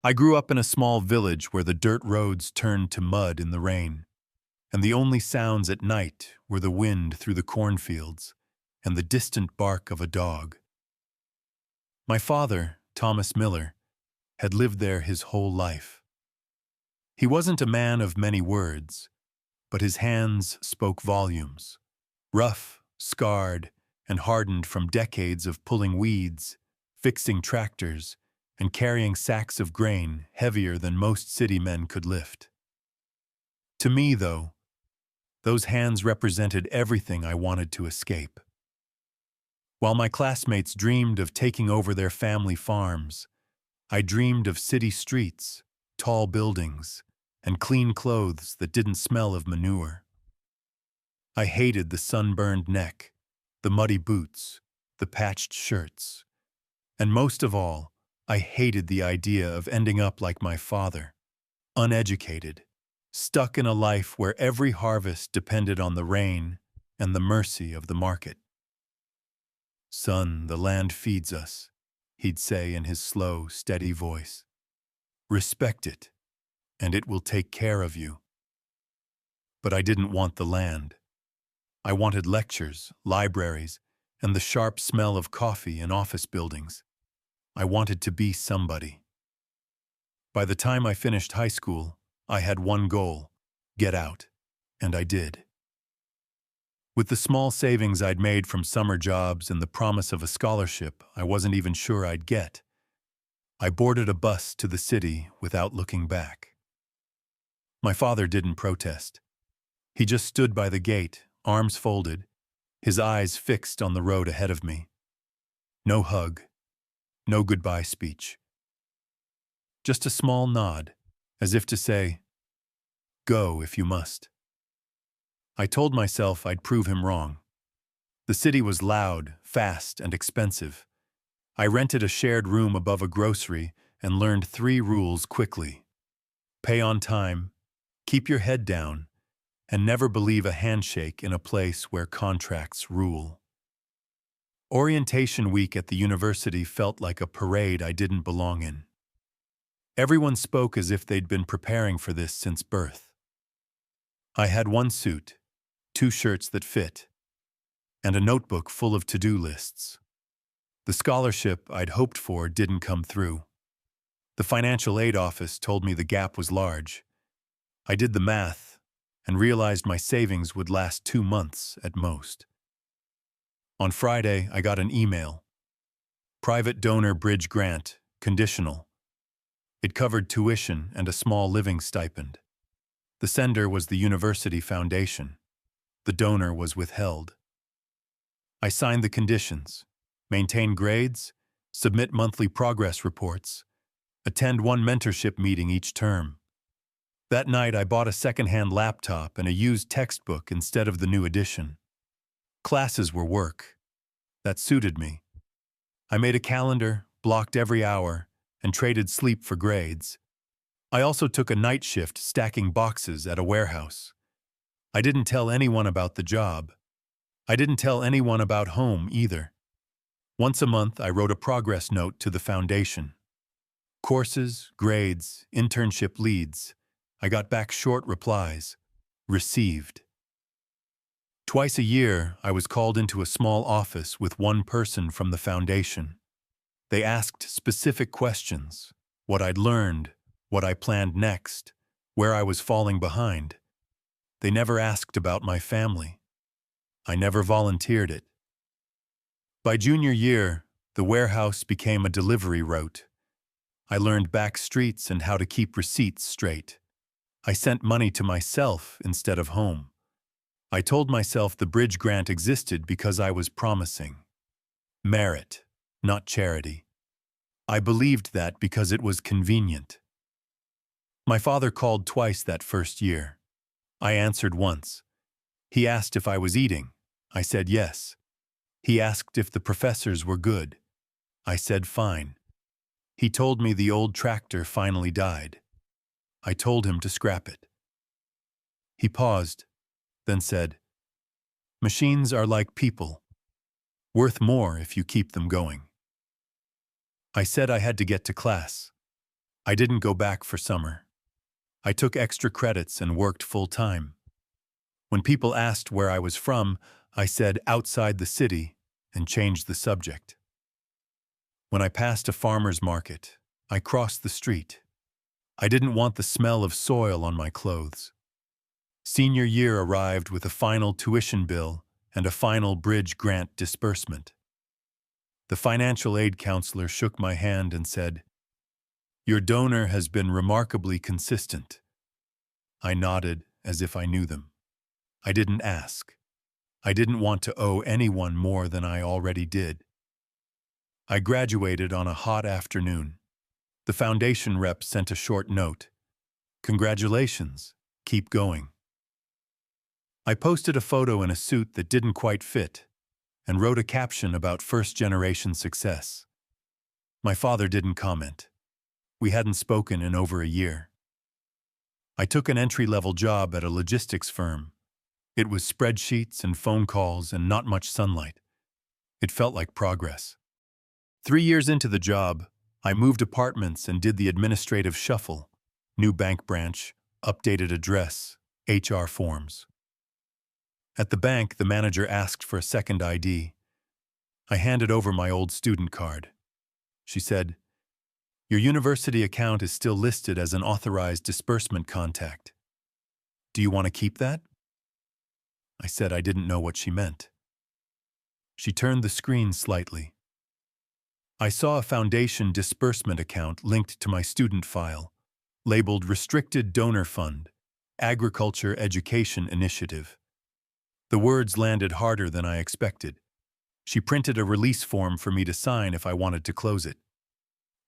I grew up in a small village where the dirt roads turned to mud in the rain, and the only sounds at night were the wind through the cornfields and the distant bark of a dog. My father, Thomas Miller, had lived there his whole life. He wasn't a man of many words, but his hands spoke volumes. Rough, scarred, and hardened from decades of pulling weeds, fixing tractors, and carrying sacks of grain heavier than most city men could lift. To me, though, those hands represented everything I wanted to escape. While my classmates dreamed of taking over their family farms, I dreamed of city streets, tall buildings, and clean clothes that didn't smell of manure. I hated the sunburned neck, the muddy boots, the patched shirts, and most of all, I hated the idea of ending up like my father, uneducated, stuck in a life where every harvest depended on the rain and the mercy of the market. "Son, the land feeds us," he'd say in his slow, steady voice. "Respect it, and it will take care of you." But I didn't want the land. I wanted lectures, libraries, and the sharp smell of coffee in office buildings. I wanted to be somebody. By the time I finished high school, I had one goal: get out, and I did. With the small savings I'd made from summer jobs and the promise of a scholarship I wasn't even sure I'd get, I boarded a bus to the city without looking back. My father didn't protest. He just stood by the gate, arms folded, his eyes fixed on the road ahead of me. No hug, no goodbye speech. Just a small nod, as if to say, "Go if you must." I told myself I'd prove him wrong. The city was loud, fast, and expensive. I rented a shared room above a grocery and learned 3 rules quickly. Pay on time, keep your head down, and never believe a handshake in a place where contracts rule. Orientation week at the university felt like a parade I didn't belong in. Everyone spoke as if they'd been preparing for this since birth. I had one suit, 2 shirts that fit, and a notebook full of to-do lists. The scholarship I'd hoped for didn't come through. The financial aid office told me the gap was large. I did the math and realized my savings would last 2 months at most. On Friday, I got an email. Private donor bridge grant, conditional. It covered tuition and a small living stipend. The sender was the university foundation. The donor was withheld. I signed the conditions: maintain grades, submit monthly progress reports, attend 1 mentorship meeting each term. That night, I bought a second-hand laptop and a used textbook instead of the new edition. Classes were work. That suited me. I made a calendar, blocked every hour, and traded sleep for grades. I also took a night shift stacking boxes at a warehouse. I didn't tell anyone about the job. I didn't tell anyone about home either. Once a month, I wrote a progress note to the foundation. Courses, grades, internship leads. I got back short replies. Received. Twice a year, I was called into a small office with one person from the foundation. They asked specific questions: what I'd learned, what I planned next, where I was falling behind. They never asked about my family. I never volunteered it. By junior year, the warehouse became a delivery route. I learned back streets and how to keep receipts straight. I sent money to myself instead of home. I told myself the bridge grant existed because I was promising. Merit, not charity. I believed that because it was convenient. My father called twice that first year. I answered once. He asked if I was eating. I said yes. He asked if the professors were good. I said fine. He told me the old tractor finally died. I told him to scrap it. He paused, then said, "Machines are like people, worth more if you keep them going." I said I had to get to class. I didn't go back for summer. I took extra credits and worked full-time. When people asked where I was from, I said outside the city and changed the subject. When I passed a farmer's market, I crossed the street. I didn't want the smell of soil on my clothes. Senior year arrived with a final tuition bill and a final bridge grant disbursement. The financial aid counselor shook my hand and said, "Your donor has been remarkably consistent." I nodded as if I knew them. I didn't ask. I didn't want to owe anyone more than I already did. I graduated on a hot afternoon. The foundation rep sent a short note. "Congratulations. Keep going." I posted a photo in a suit that didn't quite fit and wrote a caption about first-generation success. My father didn't comment. We hadn't spoken in over a year. I took an entry-level job at a logistics firm. It was spreadsheets and phone calls and not much sunlight. It felt like progress. 3 years into the job, I moved apartments and did the administrative shuffle: new bank branch, updated address, HR forms. At the bank, the manager asked for a second ID. I handed over my old student card. She said, "Your university account is still listed as an authorized disbursement contact. Do you want to keep that?" I said I didn't know what she meant. She turned the screen slightly. I saw a foundation disbursement account linked to my student file, labeled Restricted Donor Fund, Agriculture Education Initiative. The words landed harder than I expected. She printed a release form for me to sign if I wanted to close it.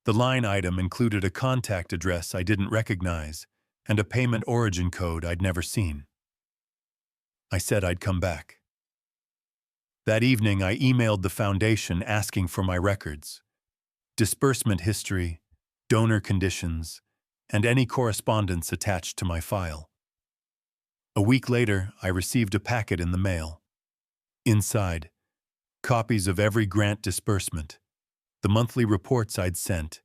The line item included a contact address I didn't recognize and a payment origin code I'd never seen. I said I'd come back. That evening, I emailed the foundation asking for my records, disbursement history, donor conditions, and any correspondence attached to my file. A week later, I received a packet in the mail. Inside, copies of every grant disbursement, the monthly reports I'd sent,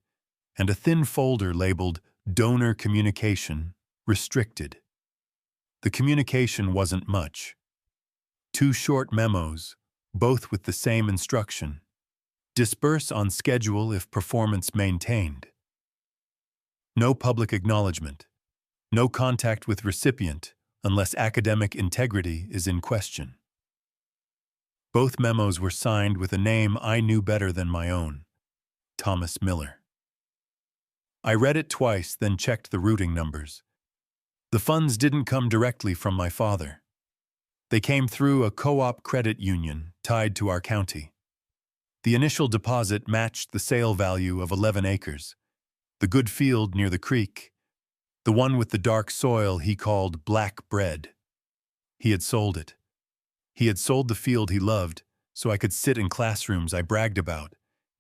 and a thin folder labeled Donor Communication, Restricted. The communication wasn't much. 2 short memos, both with the same instruction: disburse on schedule if performance maintained. No public acknowledgement. No contact with recipient unless academic integrity is in question. Both memos were signed with a name I knew better than my own: Thomas Miller. I read it twice, then checked the routing numbers. The funds didn't come directly from my father. They came through a co-op credit union tied to our county. The initial deposit matched the sale value of 11 acres, the good field near the creek, the one with the dark soil he called black bread. He had sold it. He had sold the field he loved so I could sit in classrooms I bragged about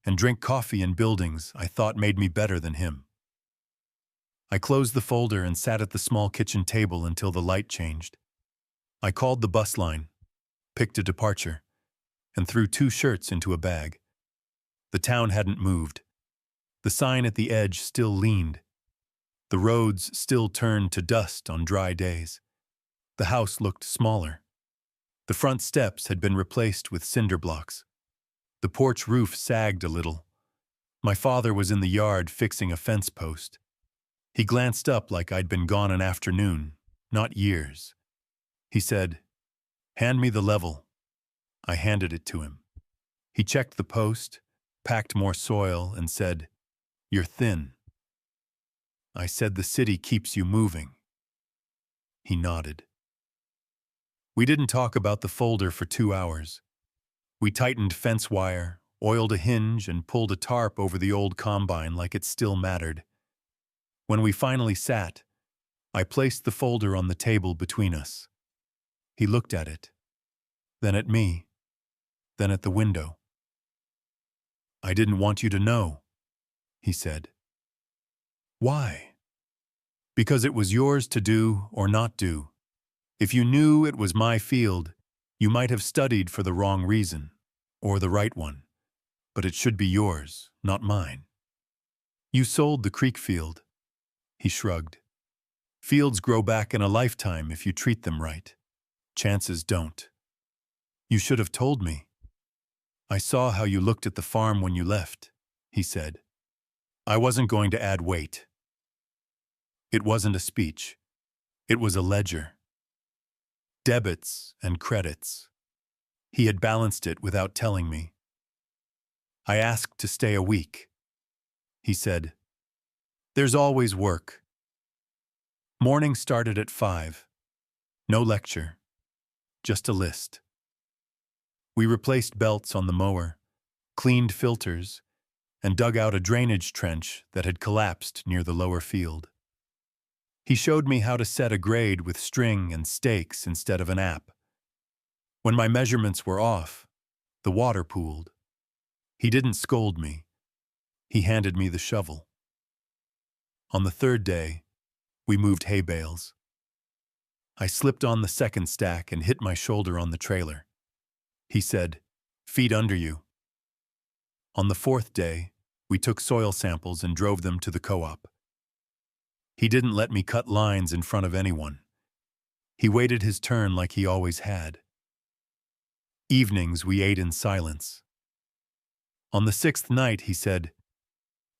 and drink coffee in buildings I thought made me better than him. I closed the folder and sat at the small kitchen table until the light changed. I called the bus line, picked a departure, and threw 2 shirts into a bag. The town hadn't moved. The sign at the edge still leaned. The roads still turned to dust on dry days. The house looked smaller. The front steps had been replaced with cinder blocks. The porch roof sagged a little. My father was in the yard fixing a fence post. He glanced up like I'd been gone an afternoon, not years. He said, "Hand me the level." I handed it to him. He checked the post, packed more soil, and said, "You're thin." I said, "The city keeps you moving." He nodded. We didn't talk about the folder for 2 hours. We tightened fence wire, oiled a hinge, and pulled a tarp over the old combine like it still mattered. When we finally sat, I placed the folder on the table between us. He looked at it, then at me, then at the window. "I didn't want you to know," he said. "Why?" "Because it was yours to do or not do. If you knew it was my field, you might have studied for the wrong reason, or the right one. But it should be yours, not mine. You sold the creek field. He shrugged. Fields grow back in a lifetime if you treat them right. Chances don't. You should have told me. I saw how you looked at the farm when you left, he said. I wasn't going to add weight. It wasn't a speech. It was a ledger. Debits and credits. He had balanced it without telling me. I asked to stay a week. He said, "There's always work." Morning started at 5. No lecture, just a list. We replaced belts on the mower, cleaned filters, and dug out a drainage trench that had collapsed near the lower field. He showed me how to set a grade with string and stakes instead of an app. When my measurements were off, the water pooled. He didn't scold me. He handed me the shovel. On the third day, we moved hay bales. I slipped on the second stack and hit my shoulder on the trailer. He said, "Feet under you." On the fourth day, we took soil samples and drove them to the co-op. He didn't let me cut lines in front of anyone. He waited his turn like he always had. Evenings we ate in silence. On the sixth night, he said,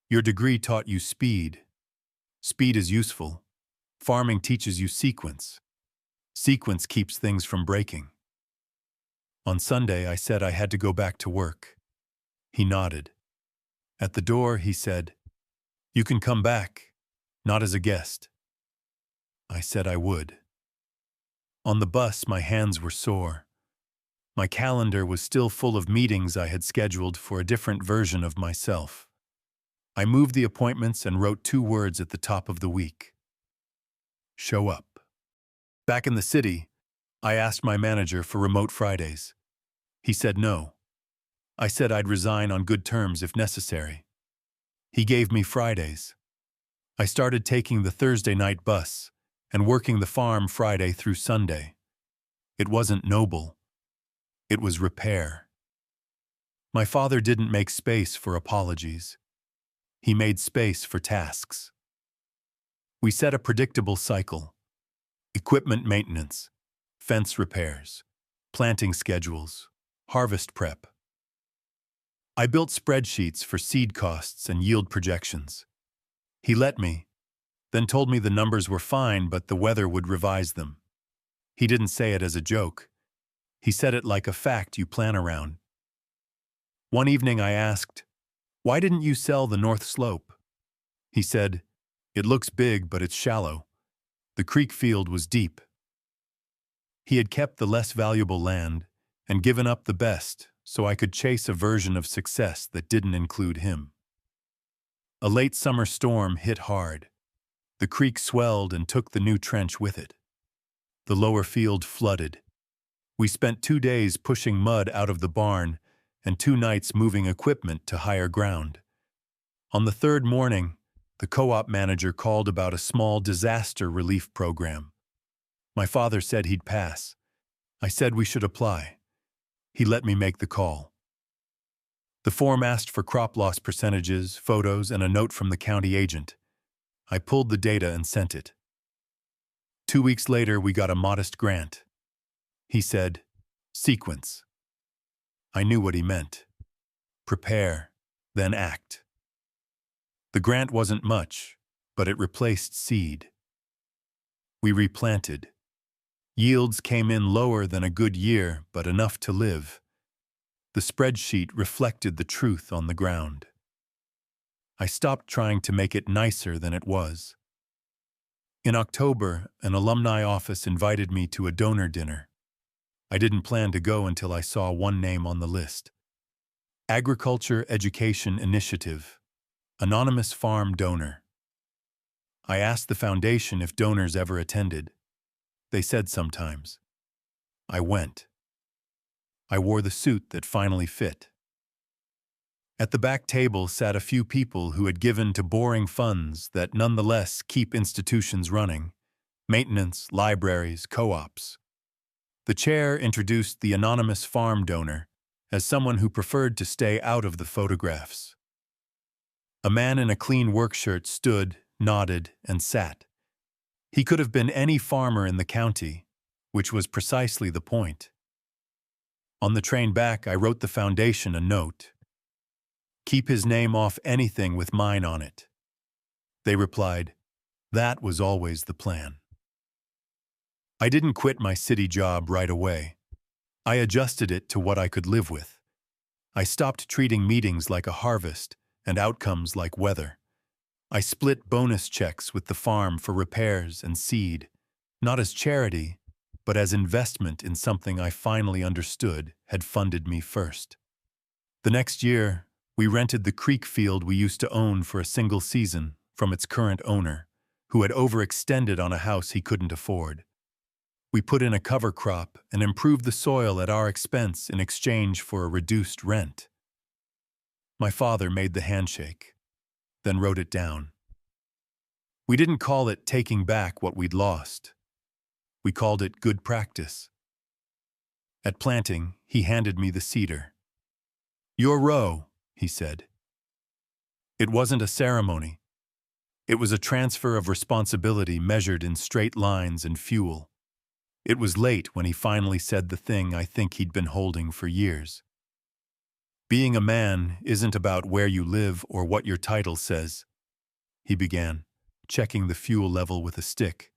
"Your degree taught you speed. Speed is useful. Farming teaches you sequence. Sequence keeps things from breaking." On Sunday, I said I had to go back to work. He nodded. At the door, he said, "You can come back, not as a guest." I said I would. On the bus, my hands were sore. My calendar was still full of meetings I had scheduled for a different version of myself. I moved the appointments and wrote 2 words at the top of the week. Show up. Back in the city, I asked my manager for remote Fridays. He said no. I said I'd resign on good terms if necessary. He gave me Fridays. I started taking the Thursday night bus and working the farm Friday through Sunday. It wasn't noble. It was repair. My father didn't make space for apologies. He made space for tasks. We set a predictable cycle: equipment maintenance, fence repairs, planting schedules, harvest prep. I built spreadsheets for seed costs and yield projections. He let me, then told me the numbers were fine but the weather would revise them. He didn't say it as a joke. He said it like a fact you plan around. One evening I asked, "Why didn't you sell the North Slope?" He said, "It looks big, but it's shallow. The creek field was deep." He had kept the less valuable land and given up the best so I could chase a version of success that didn't include him. A late summer storm hit hard. The creek swelled and took the new trench with it. The lower field flooded. We spent 2 days pushing mud out of the barn and 2 nights moving equipment to higher ground. On the third morning, the co-op manager called about a small disaster relief program. My father said he'd pass. I said we should apply. He let me make the call. The form asked for crop loss percentages, photos, and a note from the county agent. I pulled the data and sent it. 2 weeks later, we got a modest grant. He said, "Sequence." I knew what he meant. Prepare, then act. The grant wasn't much, but it replaced seed. We replanted. Yields came in lower than a good year, but enough to live. The spreadsheet reflected the truth on the ground. I stopped trying to make it nicer than it was. In October, an alumni office invited me to a donor dinner. I didn't plan to go until I saw one name on the list. Agriculture Education Initiative, Anonymous Farm Donor. I asked the foundation if donors ever attended. They said sometimes. I went. I wore the suit that finally fit. At the back table sat a few people who had given to boring funds that nonetheless keep institutions running: maintenance, libraries, co-ops. The chair introduced the anonymous farm donor as someone who preferred to stay out of the photographs. A man in a clean work shirt stood, nodded, and sat. He could have been any farmer in the county, which was precisely the point. On the train back, I wrote the foundation a note. Keep his name off anything with mine on it. They replied, that was always the plan. I didn't quit my city job right away. I adjusted it to what I could live with. I stopped treating meetings like a harvest and outcomes like weather. I split bonus checks with the farm for repairs and seed, not as charity, but as investment in something I finally understood had funded me first. The next year, we rented the creek field we used to own for a single season from its current owner, who had overextended on a house he couldn't afford. We put in a cover crop and improved the soil at our expense in exchange for a reduced rent. My father made the handshake, then wrote it down. We didn't call it taking back what we'd lost. We called it good practice. At planting, he handed me the seeder. Your row, he said. It wasn't a ceremony. It was a transfer of responsibility measured in straight lines and fuel. It was late when he finally said the thing I think he'd been holding for years. Being a man isn't about where you live or what your title says, he began, checking the fuel level with a stick.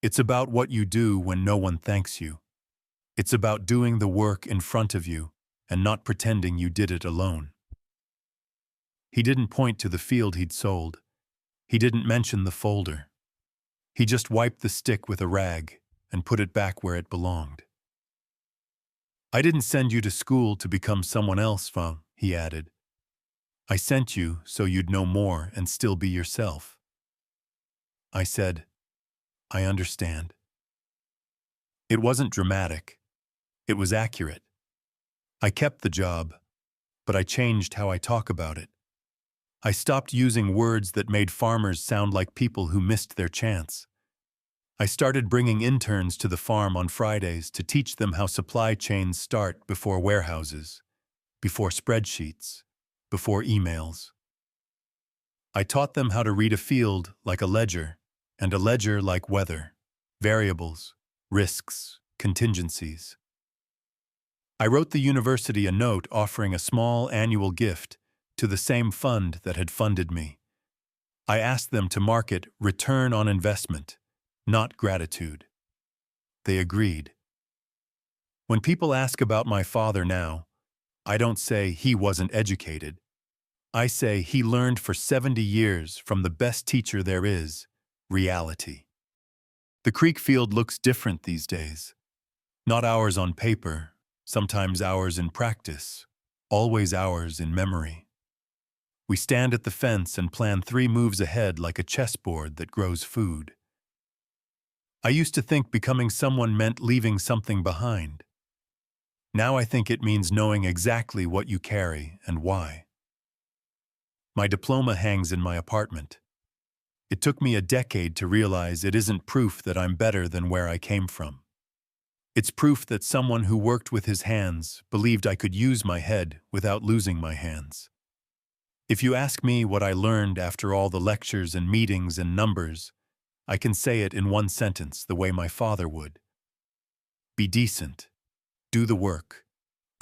It's about what you do when no one thanks you. It's about doing the work in front of you and not pretending you did it alone. He didn't point to the field he'd sold. He didn't mention the folder. He just wiped the stick with a rag and put it back where it belonged. I didn't send you to school to become someone else, Fang, he added. I sent you so you'd know more and still be yourself. I said, I understand. It wasn't dramatic. It was accurate. I kept the job, but I changed how I talk about it. I stopped using words that made farmers sound like people who missed their chance. I started bringing interns to the farm on Fridays to teach them how supply chains start before warehouses, before spreadsheets, before emails. I taught them how to read a field like a ledger, and a ledger like weather, variables, risks, contingencies. I wrote the university a note offering a small annual gift to the same fund that had funded me. I asked them to market return on investment, not gratitude. They agreed. When people ask about my father now, I don't say he wasn't educated. I say he learned for 70 years from the best teacher there is, reality. The creek field looks different these days. Not ours on paper, sometimes ours in practice, always ours in memory. We stand at the fence and plan 3 moves ahead like a chessboard that grows food. I used to think becoming someone meant leaving something behind. Now I think it means knowing exactly what you carry and why. My diploma hangs in my apartment. It took me a decade to realize it isn't proof that I'm better than where I came from. It's proof that someone who worked with his hands believed I could use my head without losing my hands. If you ask me what I learned after all the lectures and meetings and numbers, I can say it in one sentence the way my father would. Be decent. Do the work.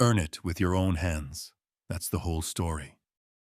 Earn it with your own hands. That's the whole story.